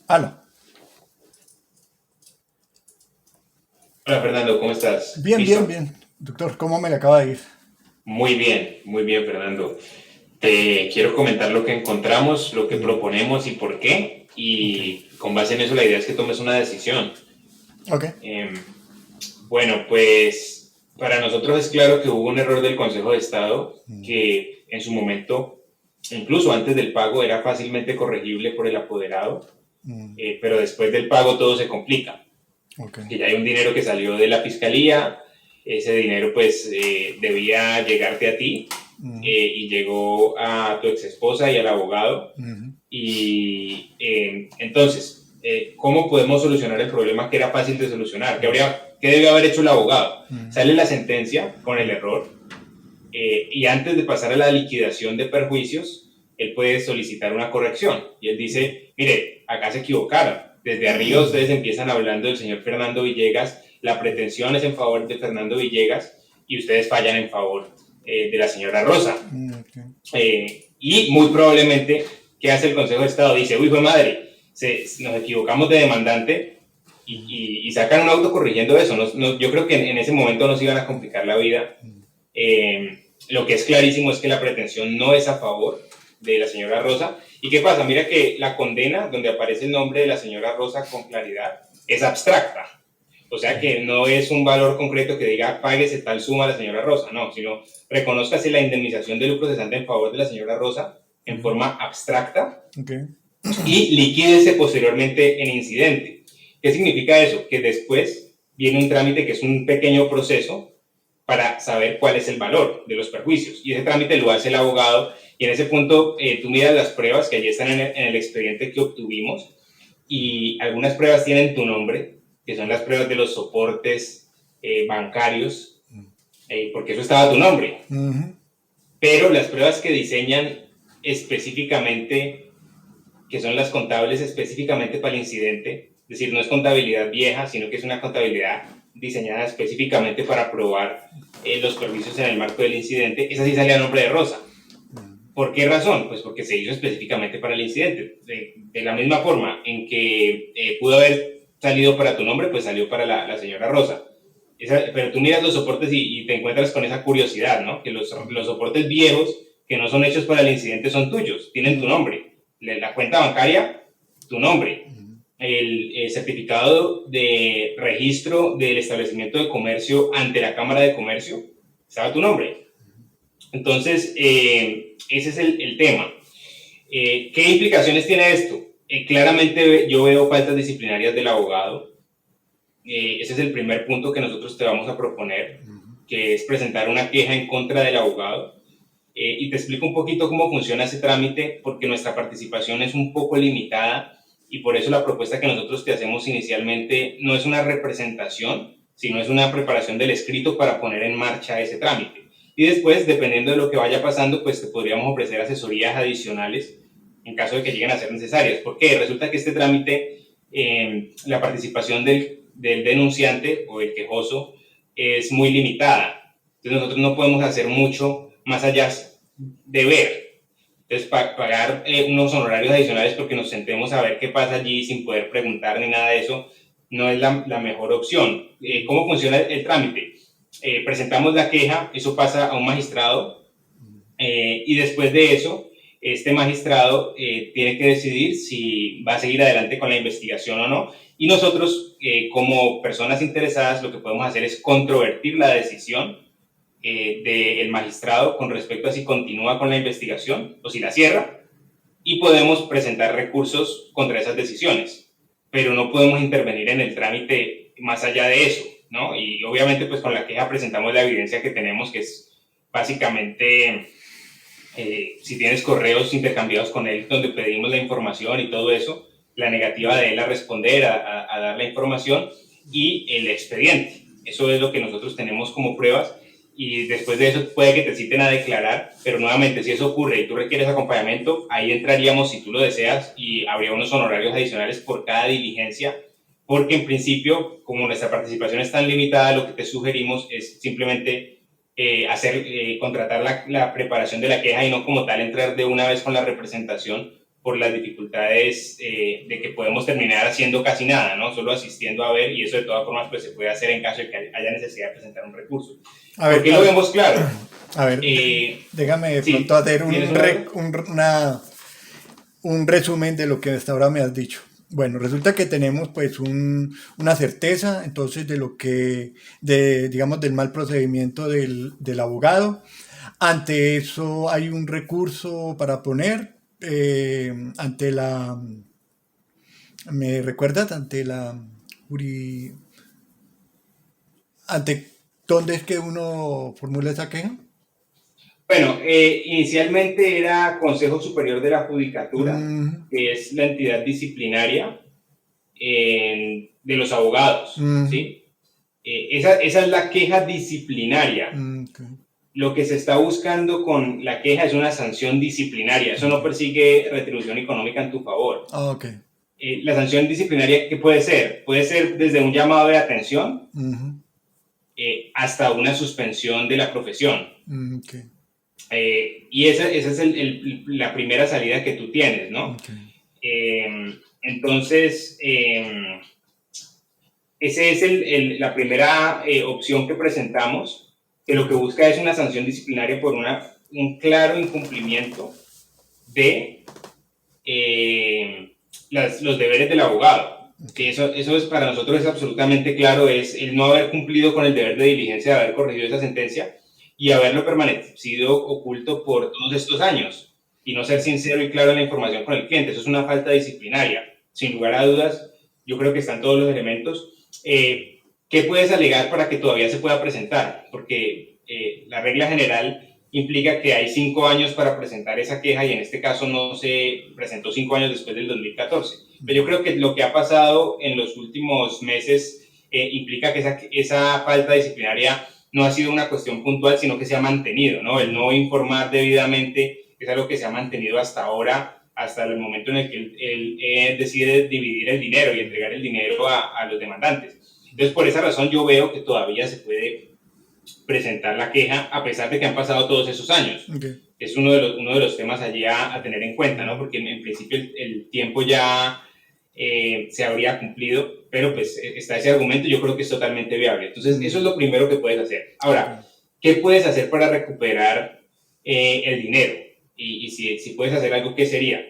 Aló. Hola Fernando, ¿cómo estás? Bien, bien, ¿Listo? bien. Doctor, ¿cómo me le acaba de ir? Muy bien Fernando. Te quiero comentar lo que encontramos, lo que Mm, proponemos y por qué. ok. Y con base en eso la idea es que tomes una decisión. Ok. Eh, bueno, pues para nosotros es claro que hubo un error del Consejo de Estado Mm, que en su momento, incluso antes del pago, era fácilmente corregible por el apoderado, mm, pero después del pago todo se complica. ok. Que ya hay un dinero que salió de la fiscalía, ese dinero pues debía llegarte a ti Mm, y llegó a tu ex esposa y al abogado. mm, Y entonces, ¿cómo podemos solucionar el problema que era fácil de solucionar? ¿Qué debe haber hecho el abogado? mm, Sale la sentencia con el error y antes de pasar a la liquidación de perjuicios, él puede solicitar una corrección. Y él dice, mire, acá se equivocaron. Desde arriba ustedes empiezan hablando del señor Fernando Villegas, la pretensión es en favor de Fernando Villegas y ustedes fallan en favor de la señora Rosa. ok. Y muy probablemente, ¿qué hace el Consejo de Estado? Dice, uy, fue madre, nos equivocamos de demandante y sacan un auto corrigiendo eso. Yo creo que en ese momento nos iban a complicar la vida. Lo que es clarísimo es que la pretensión no es a favor de la señora Rosa. ¿Y qué pasa? Mira que la condena, donde aparece el nombre de la señora Rosa con claridad, es abstracta. O sea que no es un valor concreto que diga páguese tal suma a la señora Rosa, no, sino reconózcase la indemnización de lucro cesante en favor de la señora Rosa en Mm, forma abstracta ok. y liquídese posteriormente en incidente. ¿Qué significa eso? Que después viene un trámite que es un pequeño proceso para saber cuál es el valor de los perjuicios. Y ese trámite lo hace el abogado y en ese punto tú miras las pruebas que allí están en el expediente que obtuvimos y algunas pruebas tienen tu nombre, que son las pruebas de los soportes bancarios, porque eso estaba tu nombre. Mm, Pero las pruebas que diseñan específicamente, que son las contables específicamente para el incidente, es decir, no es contabilidad vieja, sino que es una contabilidad diseñada específicamente para probar los perjuicios en el marco del incidente, esa sí sale a nombre de Rosa. mm, ¿Por qué razón? Pues porque se hizo específicamente para el incidente. De la misma forma en que pudo haber salido para tu nombre, pues salió para la señora Rosa. Pero tú miras los soportes y te encuentras con esa curiosidad, ¿no? Que los soportes viejos, que no son hechos para el incidente, son tuyos, tienen tu mm, nombre. La cuenta bancaria, tu nombre. mm, El certificado de registro del establecimiento de comercio ante la Cámara de Comercio, estaba tu nombre. Entonces, ese es el tema. ¿Qué implicaciones tiene esto? Claramente yo veo faltas disciplinarias del abogado. Ese es el primer punto que nosotros te vamos a proponer, mm, que es presentar una queja en contra del abogado. Y te explico un poquito cómo funciona ese trámite, porque nuestra participación es un poco limitada y por eso la propuesta que nosotros te hacemos inicialmente no es una representación, sino es una preparación del escrito para poner en marcha ese trámite. Y después, dependiendo de lo que vaya pasando, pues te podríamos ofrecer asesorías adicionales en caso de que lleguen a ser necesarias. Porque resulta que este trámite, la participación del denunciante o el quejoso es muy limitada. Entonces nosotros no podemos hacer mucho más allá de ver. Entonces, pagar unos honorarios adicionales porque nos sentemos a ver qué pasa allí sin poder preguntar ni nada de eso, no es la mejor opción. ¿Cómo funciona el trámite? Presentamos la queja, eso pasa a un magistrado y después de eso, este magistrado tiene que decidir si va a seguir adelante con la investigación o no. Y nosotros, como personas interesadas, lo que podemos hacer es controvertir la decisión del magistrado con respecto a si continúa con la investigación o si la cierra y podemos presentar recursos contra esas decisiones, pero no podemos intervenir en el trámite más allá de eso, ¿no? Y obviamente pues con la queja presentamos la evidencia que tenemos, que es básicamente si tienes correos intercambiados con él donde pedimos la información y todo eso, la negativa de él a responder, a dar la información y el expediente. Eso es lo que nosotros tenemos como pruebas y después de eso puede que te citen a declarar, pero nuevamente si eso ocurre y tú requieres acompañamiento, ahí entraríamos si tú lo deseas y habría unos honorarios adicionales por cada diligencia, porque en principio, como nuestra participación es tan limitada, lo que te sugerimos es simplemente contratar la preparación de la queja y no como tal entrar de una vez con la representación, por las dificultades de que podemos terminar haciendo casi nada, ¿no? Solo asistiendo a ver, y eso de todas formas pues se puede hacer en caso de que haya necesidad de presentar un recurso. ¿Por qué lo vemos claro? A ver, déjame de pronto hacer un resumen de lo que hasta ahora me has dicho. Bueno, resulta que tenemos pues una certeza entonces de lo que, digamos, del mal procedimiento del abogado. Ante eso hay un recurso para poner ante la, ¿me recuerdas? Ante la ante dónde es que uno formula esa queja. Bueno, inicialmente era Consejo Superior de la Judicatura, que es la entidad disciplinaria de los abogados, ¿sí? Esa es la queja disciplinaria. Okay. Lo que se está buscando con la queja es una sanción disciplinaria. Eso no persigue retribución económica en tu favor. Okay. La sanción disciplinaria, ¿qué puede ser? Puede ser desde un llamado de atención hasta una suspensión de la profesión. Okay. Y esa es la primera salida que tú tienes, ¿no? Okay. Entonces, esa es la primera opción que presentamos, que lo que busca es una sanción disciplinaria por un claro incumplimiento de los deberes del abogado. Que eso es, para nosotros es absolutamente claro, es el no haber cumplido con el deber de diligencia de haber corregido esa sentencia y haberlo permanecido oculto por todos estos años y no ser sincero y claro en la información con el cliente. Eso es una falta disciplinaria. Sin lugar a dudas, yo creo que están todos los elementos. ¿Qué puedes alegar para que todavía se pueda presentar? Porque la regla general implica que hay 5 años para presentar esa queja y en este caso no se presentó 5 años después del 2014. Pero yo creo que lo que ha pasado en los últimos meses implica que esa falta disciplinaria no ha sido una cuestión puntual, sino que se ha mantenido, ¿no? El no informar debidamente es algo que se ha mantenido hasta ahora, hasta el momento en el que él decide dividir el dinero y entregar el dinero a los demandantes. Entonces, por esa razón yo veo que todavía se puede presentar la queja a pesar de que han pasado todos esos años. Okay. Es uno de los temas allí a tener en cuenta, ¿no? Porque en principio el tiempo ya se habría cumplido, pero pues está ese argumento, yo creo que es totalmente viable. Entonces, eso es lo primero que puedes hacer. Ahora, ¿qué puedes hacer para recuperar el dinero? Y si puedes hacer algo, ¿qué sería?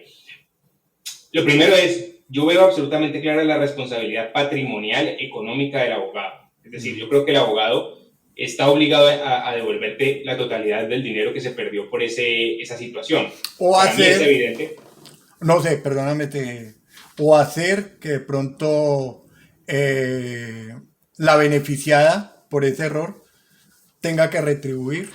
Lo primero es, yo veo absolutamente clara la responsabilidad patrimonial económica del abogado. Es decir, yo creo que el abogado está obligado a devolverte la totalidad del dinero que se perdió por esa situación. O para hacer, mí es evidente. No sé, perdóname, o hacer que de pronto la beneficiada por ese error tenga que retribuir.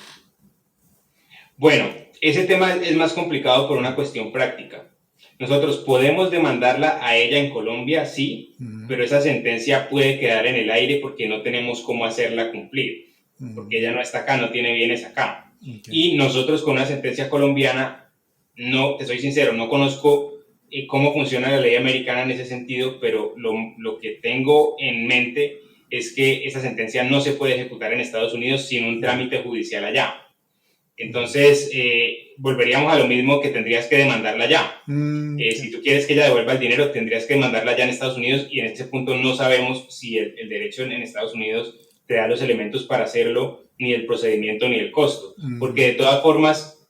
Bueno, ese tema es más complicado por una cuestión práctica. Nosotros podemos demandarla a ella en Colombia, sí, pero esa sentencia puede quedar en el aire porque no tenemos cómo hacerla cumplir, porque ella no está acá, no tiene bienes acá. Okay. Y nosotros con una sentencia colombiana, no, te soy sincero, no conozco cómo funciona la ley americana en ese sentido, pero lo que tengo en mente es que esa sentencia no se puede ejecutar en Estados Unidos sin un trámite judicial allá. Entonces, volveríamos a lo mismo, que tendrías que demandarla ya. Si tú quieres que ella devuelva el dinero, tendrías que demandarla ya en Estados Unidos y en este punto no sabemos si el derecho en Estados Unidos te da los elementos para hacerlo, ni el procedimiento ni el costo. Porque de todas formas,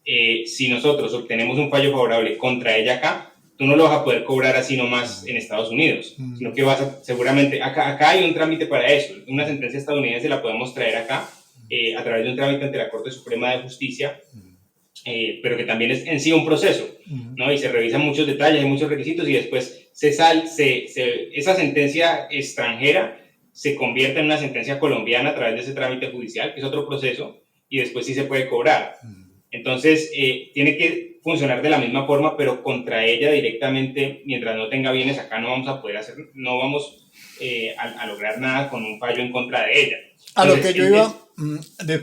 si nosotros obtenemos un fallo favorable contra ella acá, tú no lo vas a poder cobrar así nomás en Estados Unidos, sino que seguramente, acá hay un trámite para eso. Una sentencia estadounidense la podemos traer acá, a través de un trámite ante la Corte Suprema de Justicia, pero que también es en sí un proceso, ¿no? Y se revisan muchos detalles, hay muchos requisitos y después esa sentencia extranjera se convierte en una sentencia colombiana a través de ese trámite judicial, que es otro proceso, y después sí se puede cobrar. Entonces, tiene que funcionar de la misma forma, pero contra ella directamente, mientras no tenga bienes acá, no vamos a poder hacer, no vamos a lograr nada con un fallo en contra de ella. Entonces, a lo que yo iba,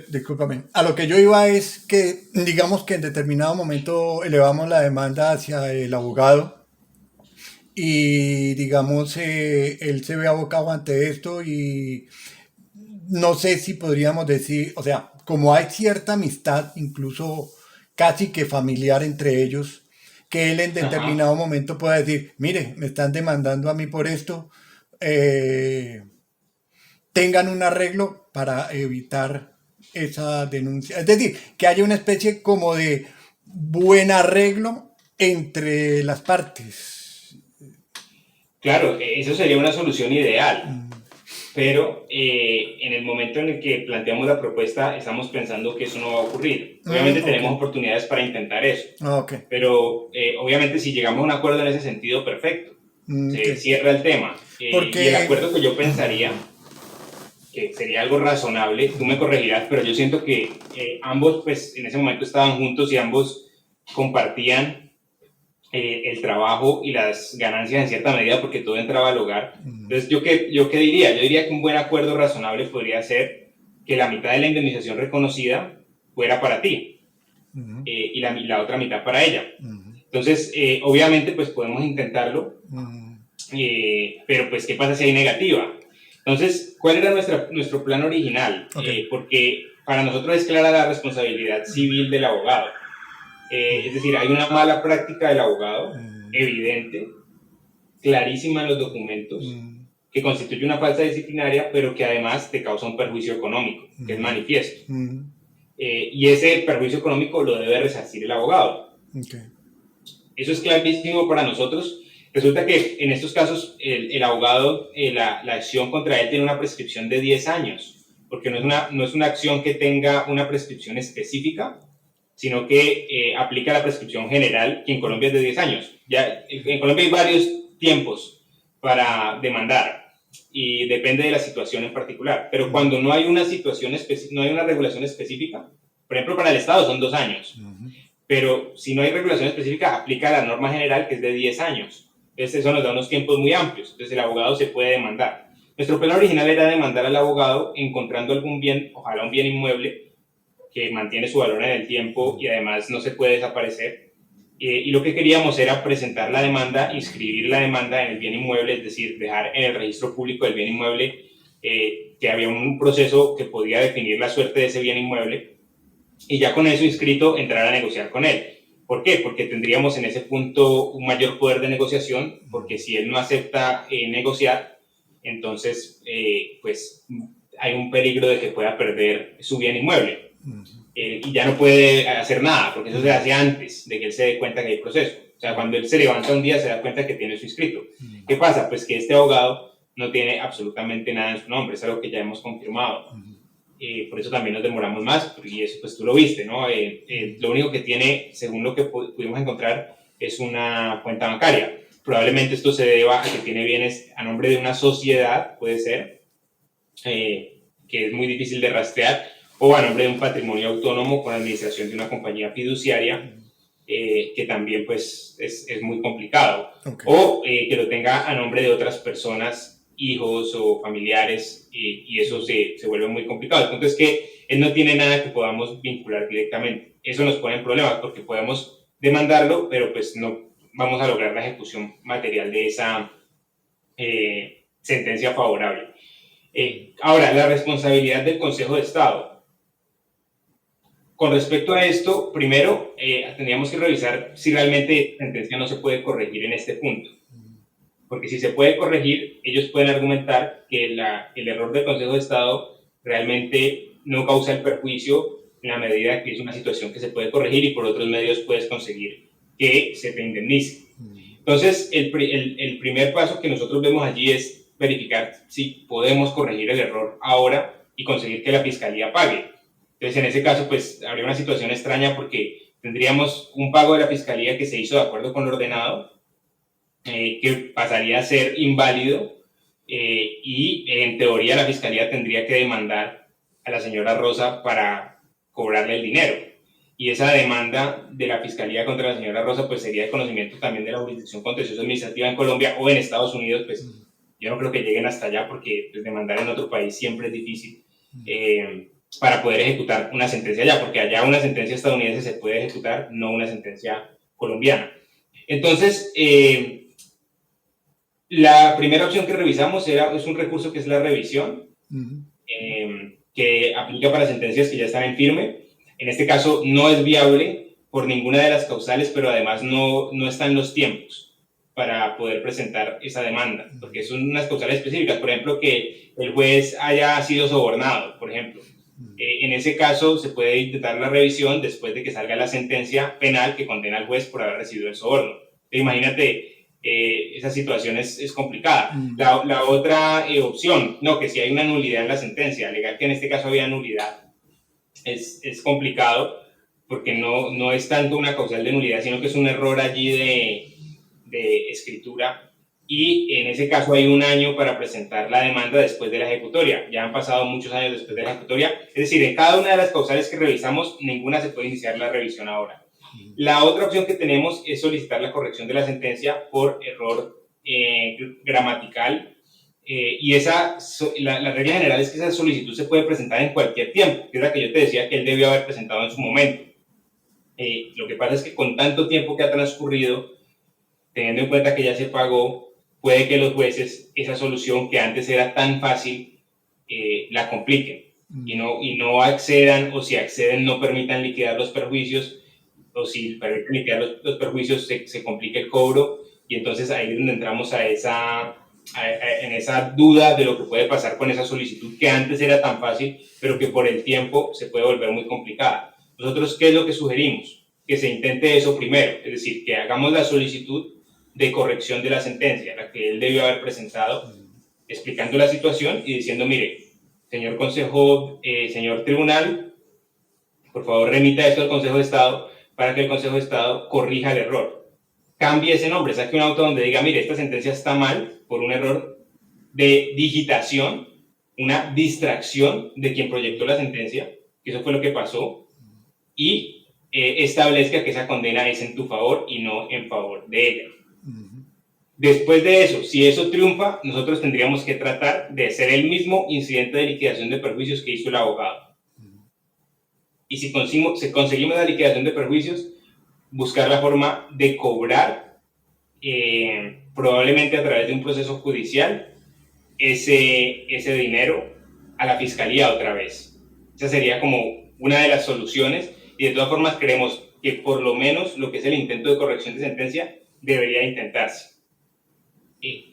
discúlpame, a lo que yo iba es que, digamos que en determinado momento elevamos la demanda hacia el abogado y, digamos, él se ve abocado ante esto y no sé si podríamos decir, o sea, como hay cierta amistad, incluso casi que familiar entre ellos, que él en Ajá. determinado momento pueda decir, mire, me están demandando a mí por esto, eh, tengan un arreglo para evitar esa denuncia. Es decir, que haya una especie como de buen arreglo entre las partes. Claro, eso sería una solución ideal, Mm, pero en el momento en el que planteamos la propuesta estamos pensando que eso no va a ocurrir. Obviamente ok, tenemos oportunidades para intentar eso, ok, pero obviamente si llegamos a un acuerdo en ese sentido, perfecto, ok. se cierra el tema. Y el Porque, acuerdo que yo pensaría que sería algo razonable, tú me corregirás, pero yo siento que ambos pues en ese momento estaban juntos y ambos compartían el trabajo y las ganancias en cierta medida porque todo entraba al hogar. Entonces, ¿yo qué diría? Yo diría que un buen acuerdo razonable podría ser que la mitad de la indemnización reconocida fuera para ti y la otra mitad para ella. Entonces, obviamente, pues podemos intentarlo, pero pues, ¿qué pasa si hay negativa? Entonces, ¿cuál era nuestro plan original? ok, Porque para nosotros es clara la responsabilidad civil del abogado. Es decir, hay una mala práctica del abogado, evidente, clarísima en los documentos, que constituye una falta disciplinaria, pero que además te causa un perjuicio económico, que es manifiesto. Y ese perjuicio económico lo debe resarcir el abogado. ok, Eso es clarísimo para nosotros. Resulta que en estos casos el abogado, la acción contra él tiene una prescripción de 10 años, porque no es una acción que tenga una prescripción específica, sino que aplica la prescripción general, que en Colombia es de 10 años. Ya, en Colombia hay varios tiempos para demandar y depende de la situación en particular. Pero cuando no hay una situación no hay una regulación específica, por ejemplo, para el Estado son 2 años, pero si no hay regulación específica, aplica la norma general que es de 10 años. Entonces, eso nos da unos tiempos muy amplios. Entonces, el abogado se puede demandar. Nuestro plan original era demandar al abogado encontrando algún bien, ojalá un bien inmueble, que mantiene su valor en el tiempo y además no se puede desaparecer. Y lo que queríamos era presentar la demanda, inscribir la demanda en el bien inmueble, es decir, dejar en el registro público del bien inmueble que había un proceso que podía definir la suerte de ese bien inmueble y ya con eso inscrito entrar a negociar con él. ¿Por qué? Porque tendríamos en ese punto un mayor poder de negociación, porque si él no acepta negociar, entonces pues hay un peligro de que pueda perder su bien inmueble y ya no puede hacer nada, porque eso se hace antes de que él se dé cuenta que hay proceso. O sea, cuando él se levanta un día se da cuenta que tiene su inscrito. ¿Qué pasa? Pues que este abogado no tiene absolutamente nada en su nombre, es algo que ya hemos confirmado. Por eso también nos demoramos más, y eso pues tú lo viste, ¿no? Lo único que tiene, según lo que pudimos encontrar, es una cuenta bancaria. Probablemente esto se deba a que tiene bienes a nombre de una sociedad, puede ser, que es muy difícil de rastrear, o a nombre de un patrimonio autónomo con administración de una compañía fiduciaria, que también pues es muy complicado, ok. o que lo tenga a nombre de otras personas, hijos o familiares, y eso se vuelve muy complicado. El punto es que él no tiene nada que podamos vincular directamente. Eso nos pone en problemas porque podemos demandarlo, pero pues no vamos a lograr la ejecución material de esa sentencia favorable. Ahora, la responsabilidad del Consejo de Estado. Con respecto a esto, primero tendríamos que revisar si realmente la sentencia no se puede corregir en este punto. Porque si se puede corregir, ellos pueden argumentar que el error del Consejo de Estado realmente no causa el perjuicio en la medida que es una situación que se puede corregir y por otros medios puedes conseguir que se te indemnice. Entonces, el primer paso que nosotros vemos allí es verificar si podemos corregir el error ahora y conseguir que la Fiscalía pague. Entonces, en ese caso, pues habría una situación extraña porque tendríamos un pago de la Fiscalía que se hizo de acuerdo con lo ordenado, que pasaría a ser inválido y en teoría la Fiscalía tendría que demandar a la señora Rosa para cobrarle el dinero. Y esa demanda de la Fiscalía contra la señora Rosa pues sería de conocimiento también de la Jurisdicción Contencioso Administrativa en Colombia o en Estados Unidos, pues yo no creo que lleguen hasta allá porque pues, demandar en otro país siempre es difícil para poder ejecutar una sentencia allá, porque allá una sentencia estadounidense se puede ejecutar, no una sentencia colombiana. Entonces, la primera opción que revisamos es un recurso que es la revisión, que aplica para sentencias que ya están en firme. En este caso no es viable por ninguna de las causales, pero además no están los tiempos para poder presentar esa demanda, porque son unas causales específicas, por ejemplo, que el juez haya sido sobornado, por ejemplo. En ese caso se puede intentar la revisión después de que salga la sentencia penal que condena al juez por haber recibido el soborno. Imagínate, esa situación es complicada. La otra opción, no, que si hay una nulidad en la sentencia, alegar que en este caso había nulidad, es complicado, porque no es tanto una causal de nulidad, sino que es un error allí de escritura, y en ese caso hay 1 año para presentar la demanda después de la ejecutoria. Ya han pasado muchos años después de la ejecutoria, es decir, en cada una de las causales que revisamos, ninguna se puede iniciar la revisión ahora. La otra opción que tenemos es solicitar la corrección de la sentencia por error gramatical, y la regla general es que esa solicitud se puede presentar en cualquier tiempo, que es la que yo te decía que él debió haber presentado en su momento. Lo que pasa es que con tanto tiempo que ha transcurrido, teniendo en cuenta que ya se pagó, puede que los jueces esa solución que antes era tan fácil la compliquen y no accedan, o si acceden no permitan liquidar los perjuicios, o si permiten liquidar los perjuicios se complica el cobro, y entonces ahí es donde entramos en esa duda de lo que puede pasar con esa solicitud que antes era tan fácil, pero que por el tiempo se puede volver muy complicada. Nosotros, ¿qué es lo que sugerimos? Que se intente eso primero, es decir, que hagamos la solicitud de corrección de la sentencia, la que él debió haber presentado, explicando la situación y diciendo, mire, señor Consejo, señor Tribunal, por favor remita esto al Consejo de Estado para que el Consejo de Estado corrija el error. Cambie ese nombre, saque un auto donde diga, mire, esta sentencia está mal por un error de digitación, una distracción de quien proyectó la sentencia, que eso fue lo que pasó, y establezca que esa condena es en tu favor y no en favor de ella. Después de eso, si eso triunfa, nosotros tendríamos que tratar de hacer el mismo incidente de liquidación de perjuicios que hizo el abogado. Y si conseguimos la liquidación de perjuicios, buscar la forma de cobrar, probablemente a través de un proceso judicial, ese dinero a la fiscalía otra vez. Esa sería como una de las soluciones, y de todas formas creemos que por lo menos lo que es el intento de corrección de sentencia debería intentarse.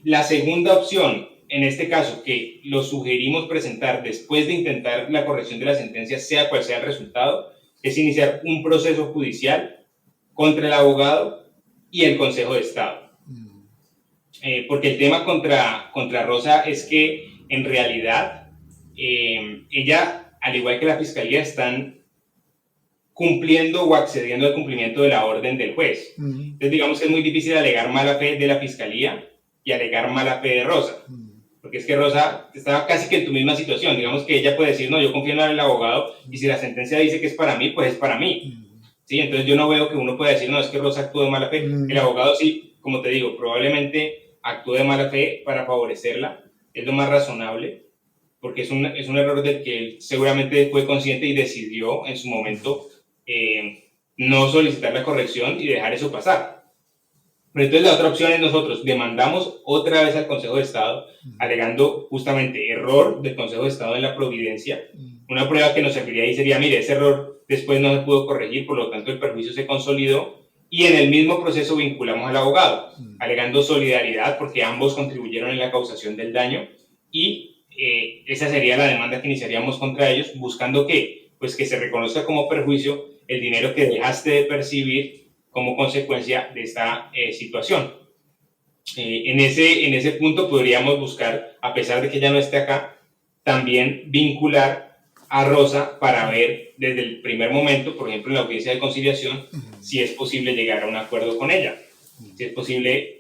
La segunda opción, en este caso, que lo sugerimos presentar después de intentar la corrección de la sentencia, sea cual sea el resultado, es iniciar un proceso judicial contra el abogado y el Consejo de Estado. Porque el tema contra Rosa es que en realidad ella, al igual que la fiscalía, están cumpliendo o accediendo al cumplimiento de la orden del juez. Entonces digamos que es muy difícil alegar mala fe de la fiscalía y alegar mala fe de Rosa, porque es que Rosa estaba casi que en tu misma situación. Digamos que ella puede decir, no, yo confío en el abogado, y si la sentencia dice que es para mí, pues es para mí. ¿Sí? Entonces yo no veo que uno pueda decir, no, es que Rosa actuó de mala fe. El abogado sí, como te digo, probablemente actuó de mala fe para favorecerla, es lo más razonable, porque es un error del que él seguramente fue consciente y decidió en su momento no solicitar la corrección y dejar eso pasar. Pero entonces la otra opción es nosotros demandamos otra vez al Consejo de Estado, alegando justamente error del Consejo de Estado en la providencia. Una prueba que nos serviría ahí sería, mire, ese error después no se pudo corregir, por lo tanto el perjuicio se consolidó, y en el mismo proceso vinculamos al abogado, alegando solidaridad porque ambos contribuyeron en la causación del daño, y esa sería la demanda que iniciaríamos contra ellos, buscando que, pues, que se reconozca como perjuicio el dinero que dejaste de percibir como consecuencia de esta situación. En ese punto podríamos buscar, a pesar de que ya no esté acá, también vincular a Rosa para ver desde el primer momento, por ejemplo en la audiencia de conciliación, si es posible llegar a un acuerdo con ella, si es posible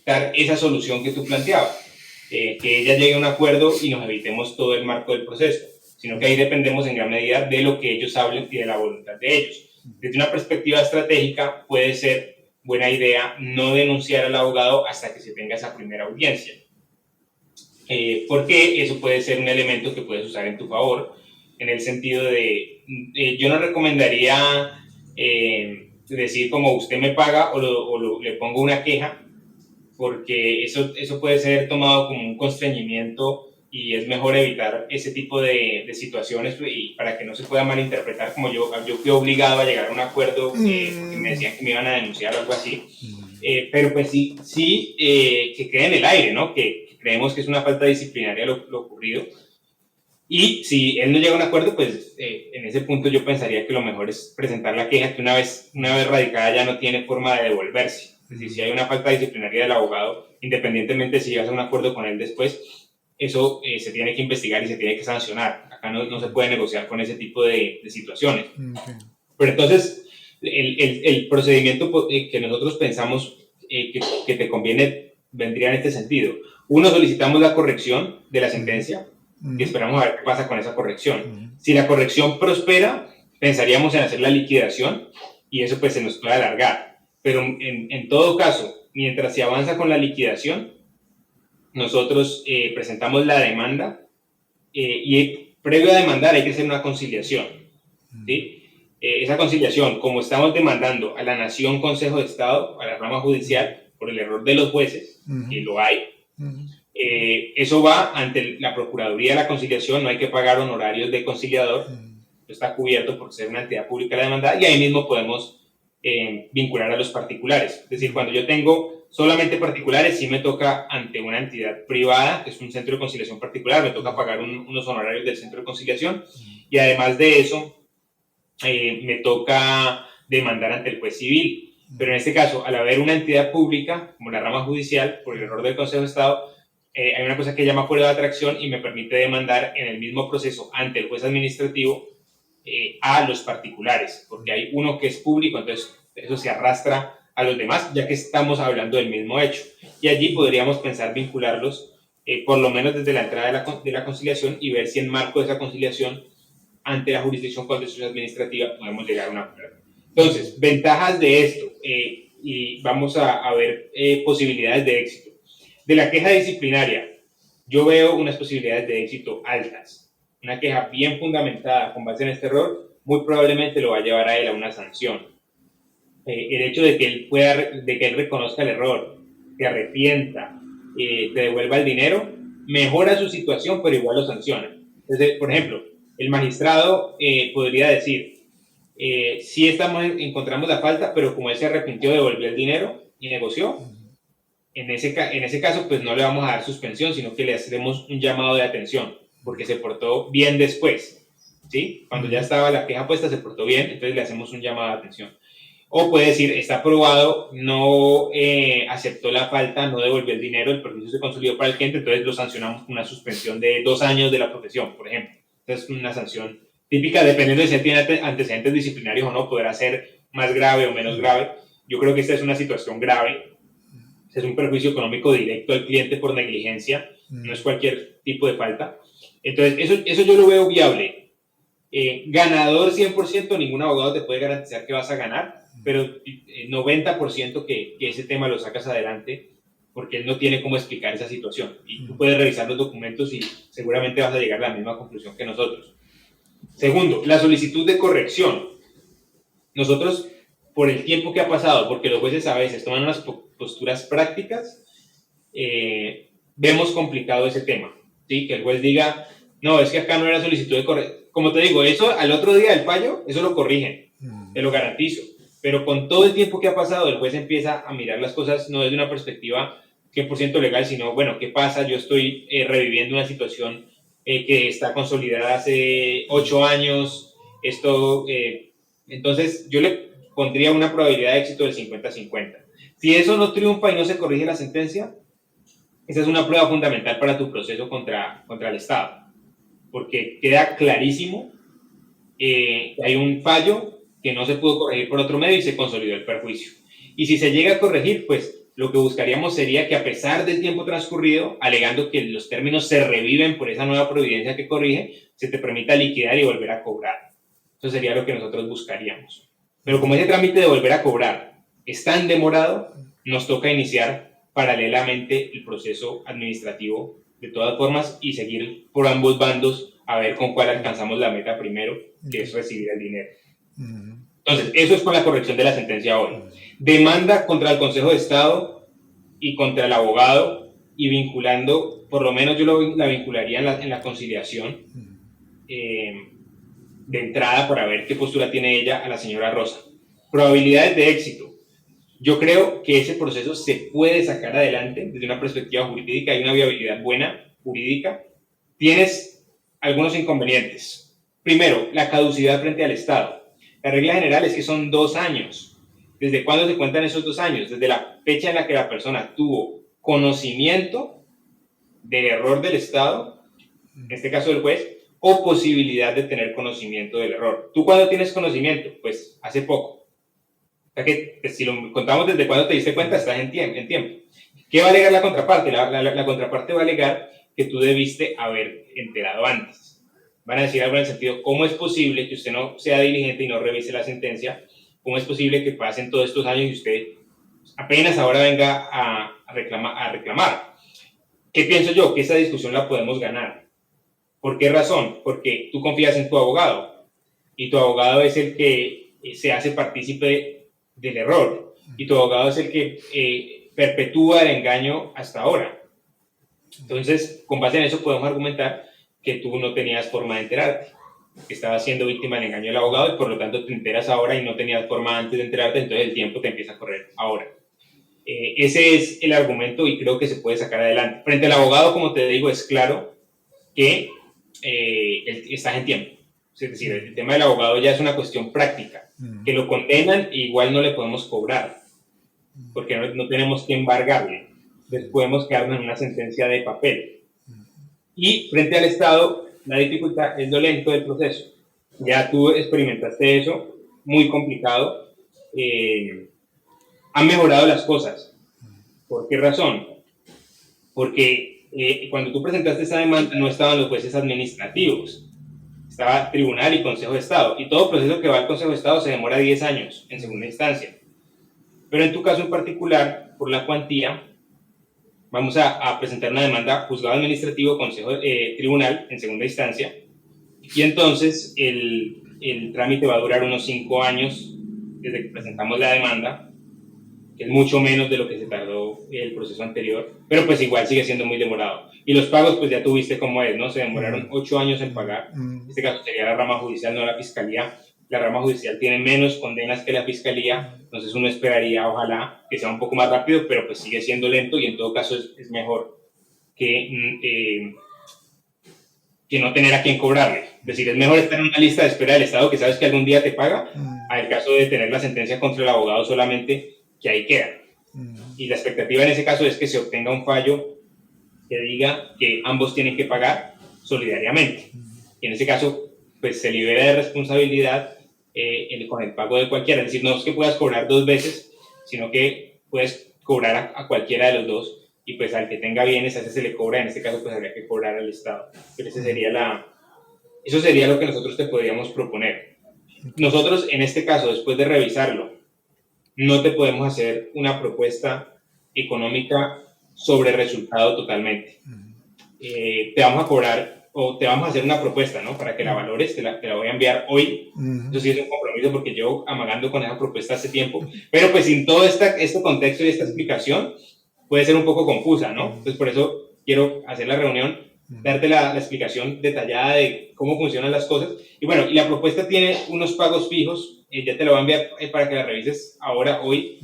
dar esa solución que tú planteabas, que ella llegue a un acuerdo y nos evitemos todo el marco del proceso, sino que ahí dependemos en gran medida de lo que ellos hablen y de la voluntad de ellos. Desde una perspectiva estratégica puede ser buena idea no denunciar al abogado hasta que se tenga esa primera audiencia, porque eso puede ser un elemento que puedes usar en tu favor, en el sentido de, yo no recomendaría decir como usted me paga o le pongo una queja, porque eso puede ser tomado como un constreñimiento y es mejor evitar ese tipo de situaciones y para que no se pueda malinterpretar como yo fui obligado a llegar a un acuerdo porque me decían que me iban a denunciar o algo así. Pero pues sí que quede en el aire, ¿no? Que creemos que es una falta disciplinaria lo ocurrido. Y si él no llega a un acuerdo, pues en ese punto yo pensaría que lo mejor es presentar la queja que una vez radicada ya no tiene forma de devolverse. Es decir, si hay una falta disciplinaria del abogado, independientemente si llegas a un acuerdo con él después, eso se tiene que investigar y se tiene que sancionar. Acá no se puede negociar con ese tipo de situaciones. Okay. Pero entonces, el procedimiento que nosotros pensamos que te conviene vendría en este sentido. Uno, solicitamos la corrección de la sentencia y esperamos a ver qué pasa con esa corrección. Si la corrección prospera, pensaríamos en hacer la liquidación y eso pues se nos puede alargar. Pero en todo caso, mientras se avanza con la liquidación, nosotros presentamos la demanda y previo a demandar hay que hacer una conciliación. ¿Sí? Esa conciliación, como estamos demandando a la Nación, Consejo de Estado, a la rama judicial, por el error de los jueces, que lo hay, eso va ante la Procuraduría de la Conciliación, no hay que pagar honorarios de conciliador, está cubierto por ser una entidad pública la demandada y ahí mismo podemos vincular a los particulares. Es decir, cuando yo tengo solamente particulares, sí me toca ante una entidad privada, que es un centro de conciliación particular, me toca pagar unos honorarios del centro de conciliación y además de eso, me toca demandar ante el juez civil. Pero en este caso, al haber una entidad pública, como la rama judicial, por el error del Consejo de Estado, hay una cosa que llama acuerdo de atracción y me permite demandar en el mismo proceso ante el juez administrativo a los particulares, porque hay uno que es público, entonces eso se arrastra a los demás, ya que estamos hablando del mismo hecho. Y allí podríamos pensar vincularlos, por lo menos desde la entrada de la conciliación y ver si en marco de esa conciliación ante la jurisdicción contenciosa administrativa podemos llegar a un acuerdo. Entonces, ventajas de esto, y vamos a ver posibilidades de éxito. De la queja disciplinaria, yo veo unas posibilidades de éxito altas. Una queja bien fundamentada con base en este error, muy probablemente lo va a llevar a él a una sanción. El hecho de que él reconozca el error, se arrepienta, te devuelva el dinero, mejora su situación, pero igual lo sanciona. Entonces, por ejemplo, el magistrado podría decir, sí encontramos la falta, pero como él se arrepintió, devolvió el dinero y negoció, en ese caso pues no le vamos a dar suspensión, sino que le hacemos un llamado de atención, porque se portó bien después, ¿sí? Cuando ya estaba la queja puesta se portó bien, entonces le hacemos un llamado de atención. O puede decir, está aprobado, no aceptó la falta, no devolvió el dinero, el perjuicio se consolidó para el cliente, entonces lo sancionamos con una suspensión de 2 años de la profesión, por ejemplo. Entonces, una sanción típica, dependiendo de si tiene antecedentes disciplinarios o no, podrá ser más grave o menos grave. Yo creo que esta es una situación grave. Este es un perjuicio económico directo al cliente por negligencia, no es cualquier tipo de falta. Entonces, eso yo lo veo viable. Ganador 100%, ningún abogado te puede garantizar que vas a ganar, pero 90% que ese tema lo sacas adelante porque él no tiene cómo explicar esa situación. Y tú puedes revisar los documentos y seguramente vas a llegar a la misma conclusión que nosotros. Segundo, la solicitud de corrección. Nosotros, por el tiempo que ha pasado, porque los jueces a veces toman unas posturas prácticas, vemos complicado ese tema, ¿sí? Que el juez diga, no, es que acá no era solicitud de corrección. Como te digo, eso al otro día del fallo, eso lo corrigen, te lo garantizo. Pero con todo el tiempo que ha pasado, el juez empieza a mirar las cosas no desde una perspectiva 100% legal, sino, bueno, ¿qué pasa? Yo estoy reviviendo una situación que está consolidada hace 8 años. Entonces, yo le pondría una probabilidad de éxito del 50-50. Si eso no triunfa y no se corrige la sentencia, esa es una prueba fundamental para tu proceso contra el Estado, porque queda clarísimo que hay un fallo que no se pudo corregir por otro medio y se consolidó el perjuicio. Y si se llega a corregir, pues lo que buscaríamos sería que a pesar del tiempo transcurrido, alegando que los términos se reviven por esa nueva providencia que corrige, se te permita liquidar y volver a cobrar. Eso sería lo que nosotros buscaríamos. Pero como ese trámite de volver a cobrar es tan demorado, nos toca iniciar paralelamente el proceso administrativo de todas formas y seguir por ambos bandos a ver con cuál alcanzamos la meta primero, que es recibir el dinero. Entonces, eso es con la corrección de la sentencia hoy. Demanda contra el Consejo de Estado y contra el abogado y vinculando, por lo menos yo la vincularía en la conciliación, de entrada para ver qué postura tiene ella a la señora Rosa. Probabilidades de éxito. Yo creo que ese proceso se puede sacar adelante desde una perspectiva jurídica, hay una viabilidad buena jurídica. Tienes algunos inconvenientes. Primero, la caducidad frente al Estado. La regla general es que son 2 años. ¿Desde cuándo se cuentan esos 2 años? Desde la fecha en la que la persona tuvo conocimiento del error del Estado, en este caso del juez, o posibilidad de tener conocimiento del error. ¿Tú cuándo tienes conocimiento? Pues hace poco. O sea que pues, si lo contamos desde cuándo te diste cuenta, estás en tiempo. ¿Qué va a alegar la contraparte? La contraparte va a alegar que tú debiste haber enterado antes. Van a decir algo en el sentido, ¿cómo es posible que usted no sea diligente y no revise la sentencia? ¿Cómo es posible que pasen todos estos años y usted apenas ahora venga a reclamar? ¿Qué pienso yo? Que esa discusión la podemos ganar. ¿Por qué razón? Porque tú confías en tu abogado y tu abogado es el que se hace partícipe del error y tu abogado es el que perpetúa el engaño hasta ahora. Entonces, con base en eso podemos argumentar que tú no tenías forma de enterarte, que estabas siendo víctima del engaño del abogado y por lo tanto te enteras ahora y no tenías forma antes de enterarte, entonces el tiempo te empieza a correr ahora. Ese es el argumento y creo que se puede sacar adelante. Frente al abogado, como te digo, es claro que estás en tiempo. Es decir, el tema del abogado ya es una cuestión práctica. Que lo condenan, igual no le podemos cobrar, porque no tenemos que embargarle. Entonces podemos quedarnos en una sentencia de papel. Y frente al Estado, la dificultad es lo lento del proceso. Ya tú experimentaste eso, muy complicado. Han mejorado las cosas. ¿Por qué razón? Porque cuando tú presentaste esa demanda no estaban los jueces administrativos, estaba tribunal y consejo de Estado, y todo proceso que va al consejo de Estado se demora 10 años en segunda instancia. Pero en tu caso en particular, por la cuantía, vamos a presentar una demanda juzgado administrativo, consejo tribunal en segunda instancia, y entonces el trámite va a durar unos 5 años desde que presentamos la demanda, que es mucho menos de lo que se tardó el proceso anterior, pero pues igual sigue siendo muy demorado. Y los pagos, pues ya tuviste cómo es, ¿no? Se demoraron 8 años en pagar. En este caso sería la rama judicial, no la fiscalía. La rama judicial tiene menos condenas que la fiscalía, entonces uno esperaría, ojalá, que sea un poco más rápido, pero pues sigue siendo lento y en todo caso es mejor que no tener a quién cobrarle. Es decir, es mejor estar en una lista de espera del Estado que sabes que algún día te paga, al caso de tener la sentencia contra el abogado solamente, que ahí queda. Y la expectativa en ese caso es que se obtenga un fallo que diga que ambos tienen que pagar solidariamente. Y en ese caso, pues se libera de responsabilidad con el pago de cualquiera. Es decir, no es que puedas cobrar 2 veces, sino que puedes cobrar a cualquiera de los dos y pues al que tenga bienes, a ese se le cobra. En este caso, pues habría que cobrar al Estado. Pero eso sería lo que nosotros te podríamos proponer. Nosotros, en este caso, después de revisarlo, no te podemos hacer una propuesta económica sobre resultado totalmente. Te vamos a cobrar o te vamos a hacer una propuesta, ¿no? Para que la valores, te la voy a enviar hoy. Eso sí es un compromiso porque llevo amagando con esa propuesta hace tiempo. Pero pues sin todo este contexto y esta explicación puede ser un poco confusa, ¿no? Entonces por eso quiero hacer la reunión, darte la explicación detallada de cómo funcionan las cosas. Y bueno, y la propuesta tiene unos pagos fijos. Ya te lo voy a enviar para que la revises ahora, hoy.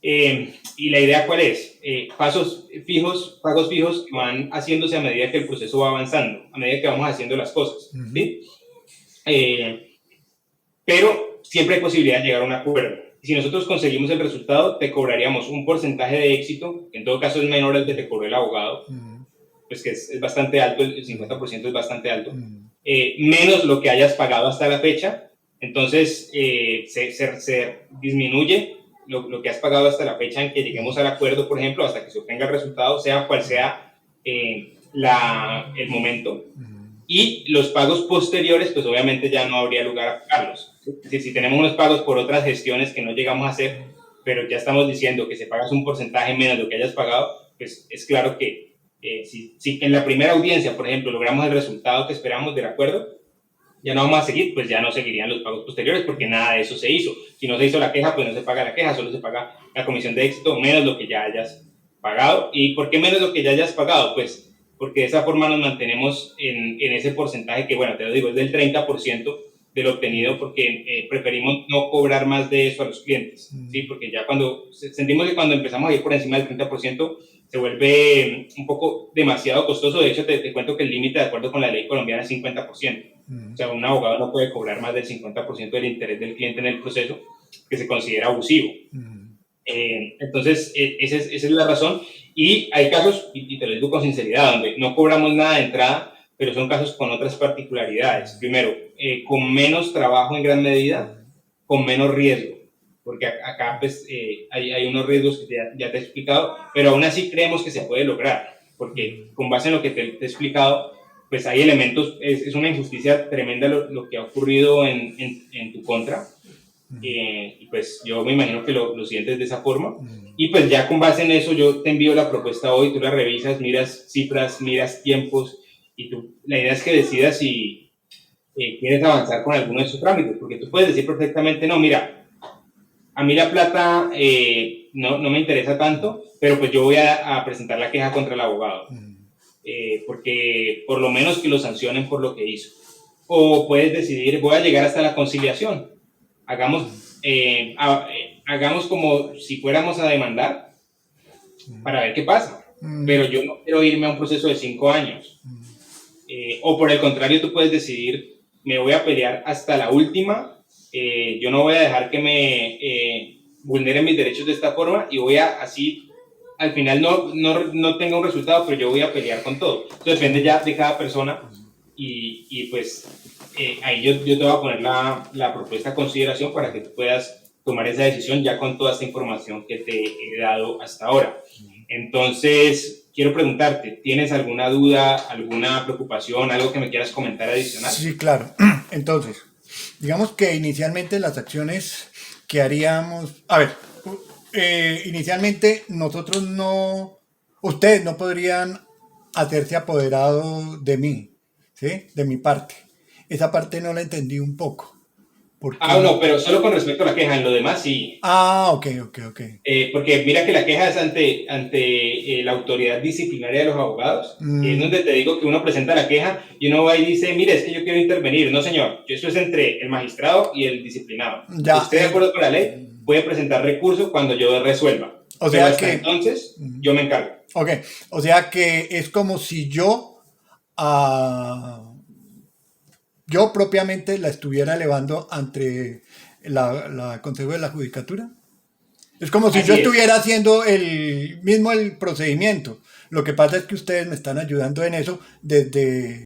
Y la idea, ¿cuál es? Pagos fijos que van haciéndose a medida que el proceso va avanzando, a medida que vamos haciendo las cosas. ¿Sí? Pero siempre hay posibilidad de llegar a un acuerdo. Si nosotros conseguimos el resultado, te cobraríamos un porcentaje de éxito, que en todo caso es menor al que te cobró el abogado, pues que es bastante alto, el 50% es bastante alto, menos lo que hayas pagado hasta la fecha. Entonces se disminuye lo que has pagado hasta la fecha en que lleguemos al acuerdo, por ejemplo, hasta que se obtenga el resultado, sea cual sea el momento. Y los pagos posteriores, pues obviamente ya no habría lugar a pagarlos. Es decir, si tenemos unos pagos por otras gestiones que no llegamos a hacer, pero ya estamos diciendo que si pagas un porcentaje menos de lo que hayas pagado, pues es claro que si en la primera audiencia, por ejemplo, logramos el resultado que esperamos del acuerdo, ya no vamos a seguir, pues ya no seguirían los pagos posteriores porque nada de eso se hizo. Si no se hizo la queja, pues no se paga la queja, solo se paga la comisión de éxito menos lo que ya hayas pagado. ¿Y por qué menos lo que ya hayas pagado? Pues porque de esa forma nos mantenemos en ese porcentaje que, bueno, te lo digo, es del 30% de lo obtenido, porque preferimos no cobrar más de eso a los clientes, ¿sí? Porque ya cuando sentimos que cuando empezamos a ir por encima del 30% se vuelve un poco demasiado costoso. De hecho, te cuento que el límite, de acuerdo con la ley colombiana, es 50%. O sea, un abogado no puede cobrar más del 50% del interés del cliente en el proceso, que se considera abusivo. Entonces, esa es la razón. Y hay casos, y te lo digo con sinceridad, donde no cobramos nada de entrada, pero son casos con otras particularidades. Primero, con menos trabajo en gran medida, con menos riesgo, porque acá pues, hay unos riesgos que ya te he explicado, pero aún así creemos que se puede lograr, porque con base en lo que te he explicado, pues hay elementos, es una injusticia tremenda lo que ha ocurrido en tu contra. Y pues yo me imagino que lo sientes de esa forma, y pues ya con base en eso yo te envío la propuesta hoy, tú la revisas, miras cifras, miras tiempos, y la idea es que decidas si quieres avanzar con alguno de esos trámites, porque tú puedes decir perfectamente, no, mira, a mí la plata no me interesa tanto, pero pues yo voy a presentar la queja contra el abogado, porque por lo menos que lo sancionen por lo que hizo. O puedes decidir, voy a llegar hasta la conciliación. Hagamos como si fuéramos a demandar para ver qué pasa. Pero yo no quiero irme a un proceso de 5 años. O por el contrario, tú puedes decidir, me voy a pelear hasta la última. Yo no voy a dejar que me vulneren mis derechos de esta forma, y voy a así, al final no tenga un resultado, pero yo voy a pelear con todo. Eso depende ya de cada persona, y pues ahí yo te voy a poner la propuesta a consideración para que tú puedas tomar esa decisión ya con toda esta información que te he dado hasta ahora. Entonces, quiero preguntarte, ¿tienes alguna duda, alguna preocupación, algo que me quieras comentar adicional? Sí, claro. Entonces, digamos que inicialmente las acciones que haríamos, a ver, inicialmente ustedes no podrían hacerse apoderados de mí, ¿sí? De mi parte. Esa parte no la entendí un poco. No, pero solo con respecto a la queja, en lo demás sí. Ok. Porque mira que la queja es ante la autoridad disciplinaria de los abogados, y es donde te digo que uno presenta la queja y uno va y dice, mire, es que yo quiero intervenir. No, señor, eso es entre el magistrado y el disciplinado. Ya, si usted de acuerdo con la ley, puede presentar recurso cuando yo resuelva. O sea, pero hasta entonces, yo me encargo. Ok, o sea que es como si yo propiamente la estuviera elevando ante la Consejo de la Judicatura. Es como si yo estuviera haciendo el procedimiento. Lo que pasa es que ustedes me están ayudando en eso desde